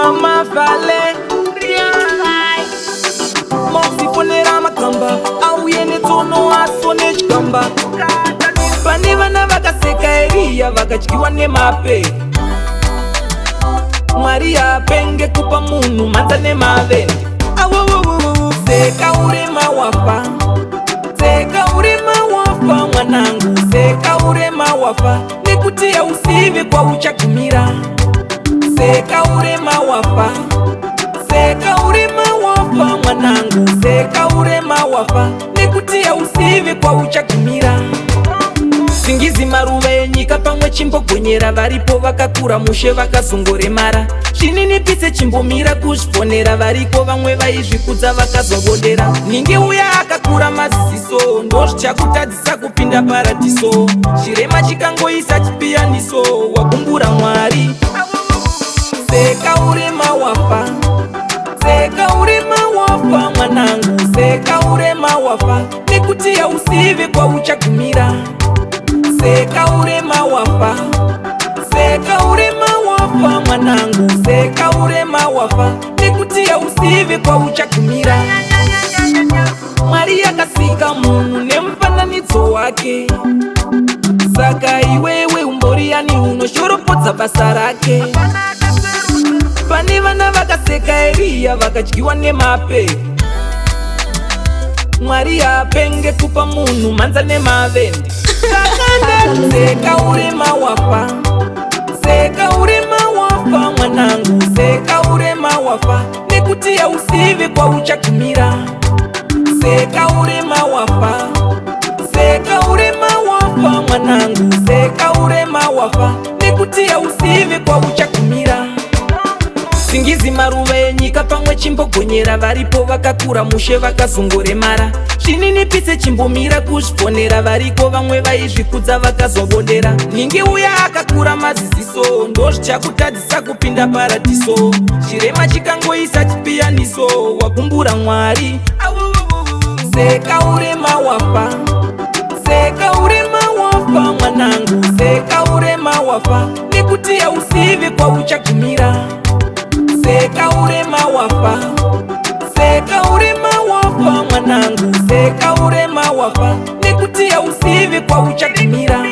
mama fale Mosifonera makamba auye netsono asone chikamba pane vana vakaseka Eliya vakadyiwa nemape Mwari apenge kupa munhu mhanza nemavende seka urema wafa seka urema wafa mwanangu seka urema wafa nekuti hauzivi kwauchagumira seka urema wafa seka urema wafa mwanangu seka urema wafa nekuti hauzivi kwauchagumira singizi maruva enyika pamwe chimbogonyera varipo vakakura mushe vakazongoremara chininipise chimbomira kuzvifonera variko vamwe vaizvikudza vakazobodera ninge uya akakura maziziso ndozvichakutadzisa kupinda paradhiso chirema chikangoisa chipiyaniso wakumbura Mwari seka urema wafa seka urema wafa mwanangu seka urema wafa nekuti hauzivi kwauchagumira seka urema wafa seka urema wafa mwanangu seka urema wafa nekuti hauzivi kwauchagumira Mwari akasika munhu nemufananidzo wake saka iwewe umboriani unoshoropodza basa rake pane vana vakaseka Eliya vakadyiwa nemape Mwari apenge kupa munhu mhanza nemavende seka urema wafa seka urema wafa mwanangu seka urema wafa nekuti hauzivi kwauchagumira seka urema wafa seka urema wafa mwanangu seka urema wafa nekuti hauzivi kwauchagumira singizi maruva enyika pamwe chimbogonyera varipo vakakura mushe vakazongoremara chininipise chimbomira kuzvifonera variko vamwe vaizvikudza vakazobodera ninge uya akakura maziziso ndozvichakutadzisa kupinda paradhiso chirema chikangoisa chipiyaniso wakumbura Mwari seka urema wafa seka urema wafa mwanangu seka urema wafa nekuti hauzivi kwauchagumira seka urema wafa seka urema wafa mwanangu seka urema wafa nekuti hauzivi kwauchagumira